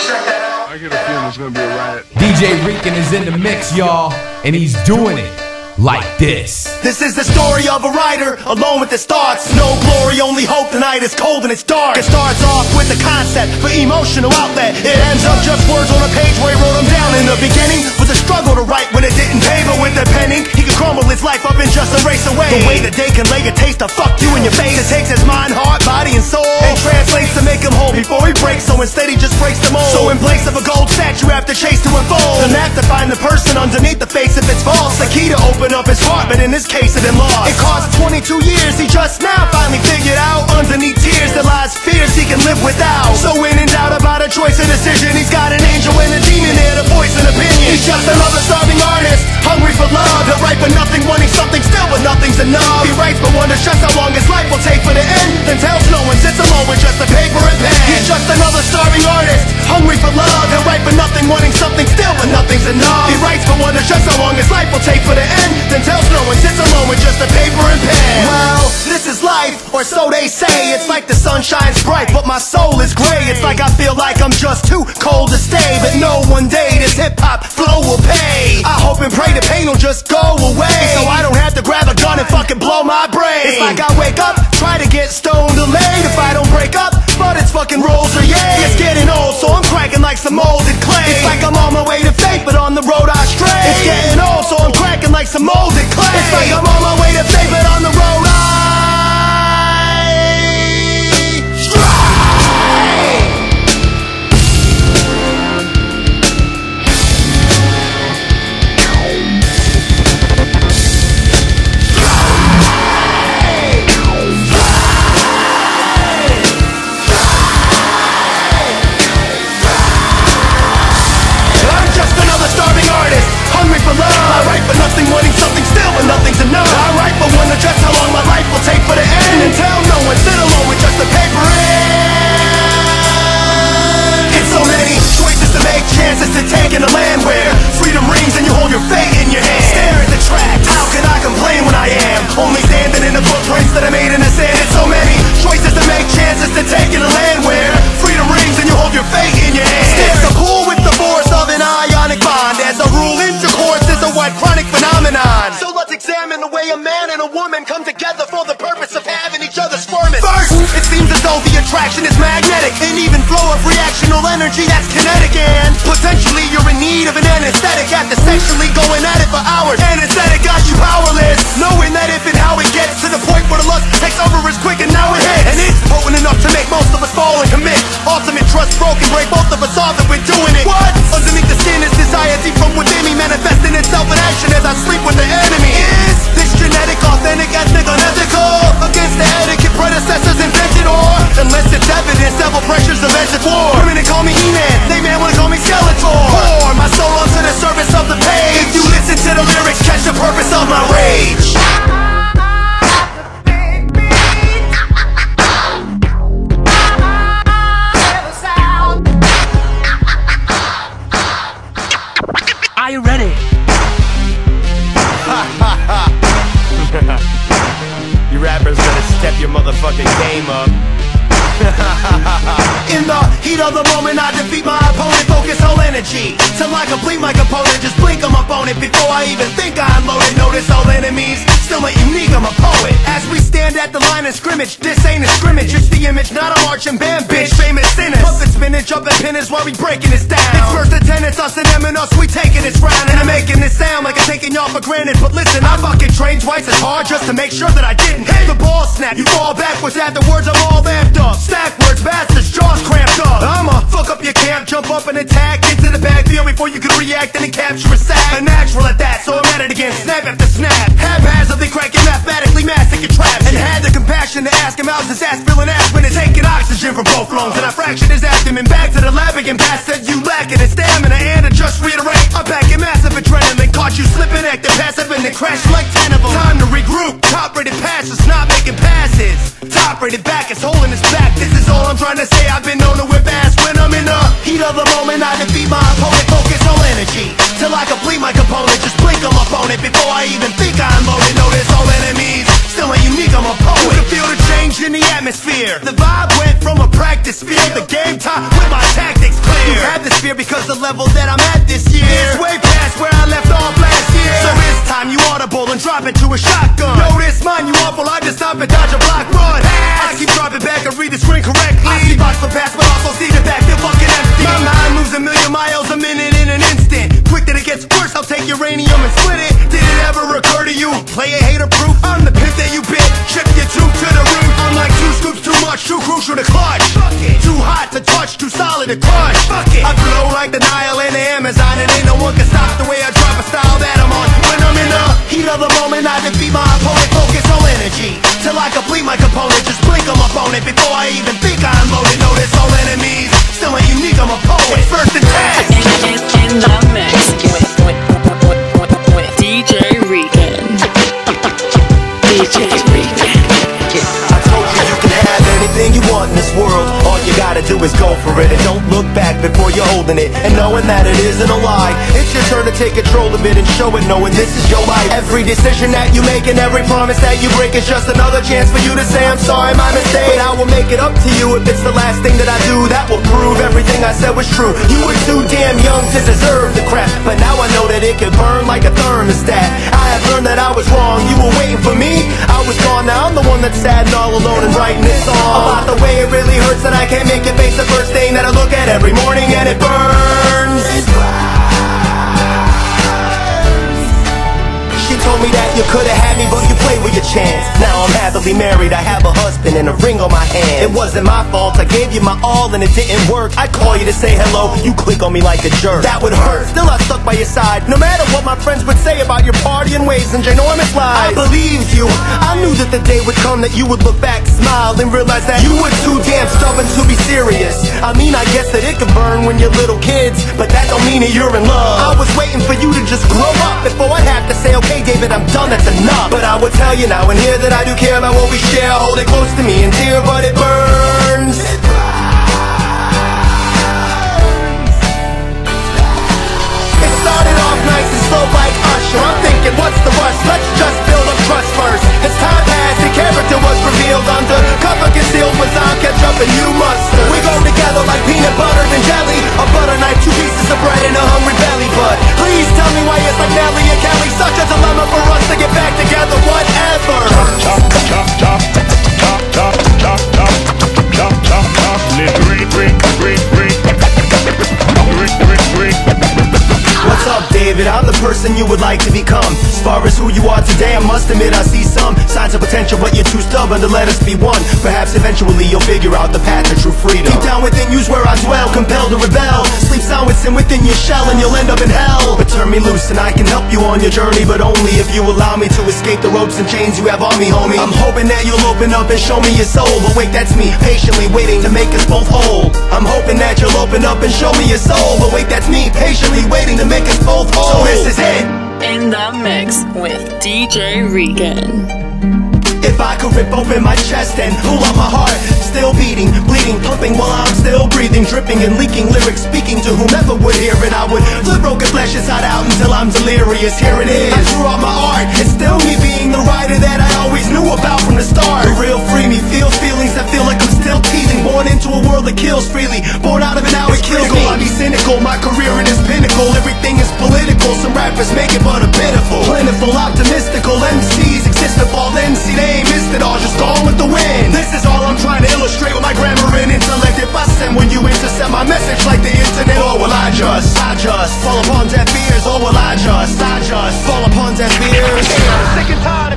I get a feeling it's gonna be a riot. DJ Rican is in the mix, y'all, and he's doing it like this. This is the story of a writer, alone with his thoughts. No glory, only hope. The night is cold and it's dark. It starts off with the concept for emotional outlet. It ends up just words on a page where he wrote them down. In the beginning was a struggle to write when it didn't pay, but with the penning, he could crumble his life up and just erase away. The way that they can lay a taste of fuck you in your face. It takes his mind, heart, body, and soul, and translates to make him whole before he breaks. So instead he just breaks the mold. So in place of a gold statue, you have to chase to unfold. The map to find the person underneath the face if it's false. The key to open up his heart, but in this case it been lost. It cost 22 years, he just now finally figured out. Underneath tears there lies fears he can live without. So when in doubt about a choice or decision, he's got an angel and a demon there to voice an opinion. He's just another starving artist, hungry for love. He'll write for nothing, wanting something still, but nothing's enough. He writes but wonders just how long his life will take for the end, then tells no one, sits alone with just a paper and pen. He's just another starving artist, hungry for love. He'll write for nothing, wanting something still, but nothing's enough. He writes but wonders just how long his life will take for the end, then tells no one, sits alone with just a paper and pen. Well, this is life, or so they say. It's like the sun shines bright, but my soul is gray. It's like I feel like I'm just too cold to stay, but no, one day this hip-hop flow will pay. I hope and pray the pain will just go away, so I don't have to grab a gun and fucking blow my brain. It's like I wake up, try to get stoned or laid. If I don't break up, but it's fucking rolls or yay. It's getting old, so I'm cracking like some molded clay. It's like I'm on my way to fate, but on the road I stray. It's getting old, so I'm cracking like some molded clay. It's like I'm on my way to fate, but on the road I a man and a woman come together for the purpose of having each other's sperm. First, it seems as though the attraction is magnetic, an even flow of reactional energy that's kinetic, and potentially you're in need of an anesthetic after sexually going at it for hours. Anesthetic got you powerless, knowing that if and how it gets to the point where the lust takes over is quick and now it hits. And it's potent enough to make most of us fall and commit. Ultimate trust broken, break both of us off and we're doing it. What? Underneath the skin is desire deep from within me, manifesting itself in action as I sleep with the enemy. Is this genetic, authentic, ethnic, unethical? Against the etiquette predecessors invented, or unless it's evidence, devil pressures the legend war. Women they call me He-Man, they man wanna call me Skeletor. Pour my soul onto the service of the page. If you listen to the lyrics, catch the purpose of my rage. Are you ready? You rappers better step your motherfucking game up. In the heat of the moment I defeat my opponent, focus whole energy till I complete my component. Just blink on my opponent before I even think I unload it. Notice all enemies, still ain't unique, I'm a poet. As we stand at the line of scrimmage, this ain't a scrimmage, it's the image, not a marching band, bitch. Famous sinners, puppet spinach up at pinners while we breaking this down. It's first attendance, us and them and us, we taking this round. And I'm making this sound like I'm taking y'all for granted, but listen, I fucking trained twice as hard just to make sure that I didn't hit the ball snap. You fall backwards afterwards, I'm all amped up. Stack words, bastards, jaws cramped up. I'ma fuck up your camp, jump up and attack into the backfield before you can react and then capture a sack. A natural at that, so I'm at it again, snap after snap. Haphazardly cracking, mathematically massacre traps. And had the compassion to ask him how's his ass feeling aspirin and taking oxygen from both lungs. And I fractured his abdomen back to the lab again, past said you lacking in stamina. And to just reiterate, I'm back in massive adrenaline. Caught you slipping, acting passive and then crashed like 10 of them. Time to regroup, top-rated passes, not making passes. Top-rated back is holding his back. This is all I'm trying to say, I've been known to whip ass when I'm in the heat of the moment. I defeat my opponent, focus on energy till I complete my component. Just blink on my opponent before I even think I unload it. Notice all enemies, still ain't unique, I'm a poet. You can feel the change in the atmosphere. The vibe went from a practice field, the game time with my tactics clear. You have this fear because the level that I'm at this year is way past where I left off last year. So it's time you audible and drop it to a shotgun. Know this mine, you awful, I just stop and dodge a block run. I keep dropping back and read the screen correctly. I see box for pass, but also see the back, they're fucking empty. My mind moves a million miles a minute in an instant. Quick that it gets worse, I'll take uranium and split it. Did it ever occur to you? Play it hater proof. I'm the pimp that you bit, chip your tooth to the root. I'm like 2 scoops too much, too crucial to clutch. Too hot to touch, too solid to crush. I flow like the Nile and the Amazon, and ain't no one can stop the way I drop a style that I'm on. When I'm in the heat of the moment, I defeat my opponent. Focus on energy till I complete my component. Just blink on my opponent before I even think I unload it. Notice all enemies still ain't unique, I'm a poet. First and last. In the mix with DJ Rican. DJ Rican. I told you you can have anything you want in this world. All you gotta do is go for it, and don't look back before you're holding it. And knowing that it isn't a lie, it's your turn to take control of it and show it, knowing this is your life. Every decision that you make and every promise that you break is just another chance for you to say I'm sorry, my mistake. But I will make it up to you if it's the last thing that I do. That will prove everything I said was true. You were too damn young to deserve the crap, but now I know that it can burn like a thermostat. I have learned that I was wrong, you were waiting for me. I was gone, now I'm the one that's sad and all alone and writing this song about the way it really hurts that I can't make it face the first thing that I look at every morning, and it burns. She told me that you could've had me, but you played with your chance. Now I'm happily married, I have a husband and a ring on my hand. It wasn't my fault, I gave you my all and it didn't work. I call you to say hello, you click on me like a jerk. That would hurt, still I stuck by your side. No matter what my friends would say about your partying ways and ginormous lies, I believed you. I knew that the day would come that you would look back, smile, and realize that you were too damn stubborn to be serious. I mean, I guess that it can burn when you're little kids, but that don't mean that you're in love. I was waiting for you to just grow up before I'd have to say, okay David, I'm done, that's enough. But I will tell you now and here that I do care about what we share. Hold it close to me and dear, but it burns. It started off nice and slow like Usher. I'm thinking, what's the rush? Let's just build up trust first. As time passed, the character was revealed. Under cover concealed was on ketchup and you mustard. We go together like peanut butter and jelly. A butter knife, 2 pieces of bread in a hungry belly. But please tell me why it's like Nelly and Kelly. Such a dilemma for us to get back together, whatever. Chop, chop, chop, chop, chop, chop, chop, chop, chop, chop. Let's ring. What's up, David? I'm the person you would like to become. As far as who you are today, I must admit I see some signs of potential, but you're too stubborn to let us be one. Perhaps eventually you'll figure out the path to true freedom. Deep down within you's where I dwell, compelled to rebel. Sleep sound with sin within your shell and you'll end up in hell. But turn me loose and I can help you on your journey, but only if you allow me to escape the ropes and chains you have on me, homie. I'm hoping that you'll open up and show me your soul. But wait, that's me, patiently waiting to make us both whole. I'm hoping that you'll open up and show me your soul. But wait, that's me, patiently waiting to make us both whole. So this is it. In the mix with DJ Rican. If I could rip open my chest and pull out my heart, still beating, bleeding, pumping while I'm still breathing, dripping and leaking lyrics, speaking to whomever would hear it. I would flip broken flesh inside out until I'm delirious. Here it is, I drew out my art. It's still me being the writer that I always knew about from the start. The real free me feels feelings that feel like I'm still teething, born into a world that kills freely, born out of it now it kills me. I be cynical, my career in this pinnacle, everything is political. Some rappers make it but a pitiful, plentiful, optimistical MCs exist to fall MC. They ain't missed it all, just gone with the wind. This is all I'm trying to illustrate with my grammar and intellect. If I send when you intercept my message like the internet, or will I just fall upon deaf ears, or will I just fall upon deaf ears? I'm sick and tired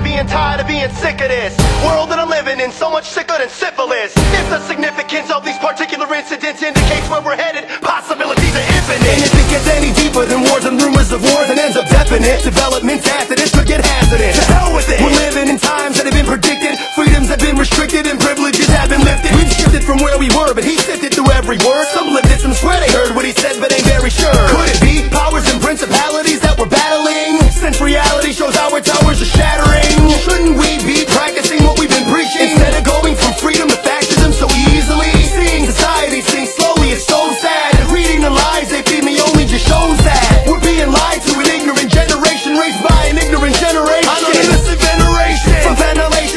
of being sick of this world that I'm living in, so much sicker than syphilis. If the significance of these particular incidents indicates where we're headed, possibilities are infinite. And if it gets any deeper than wars and rumors of wars and ends up definite, developments after this could get hazardous. To hell with it. We're living in times that have been predicted, freedoms have been restricted and privileges have been lifted. We've shifted from where we were, but he sifted through every word. Some lived it, some swear they heard what he said, but ain't very sure. Could it be powers and principalities that we're battling, since reality shows our towers are shattering? Shouldn't we be practicing what we've been preaching, instead of going from freedom to fascism so easily? Seeing society sink slowly, it's so sad. Reading the lies they feed me only just shows that we're being lied to, an ignorant generation raised by an ignorant generation. I know innocent veneration, from ventilation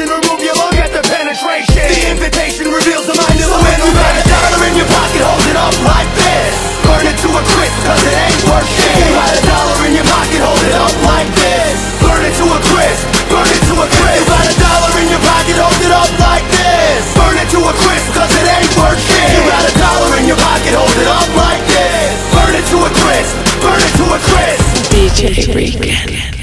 DJ Rican.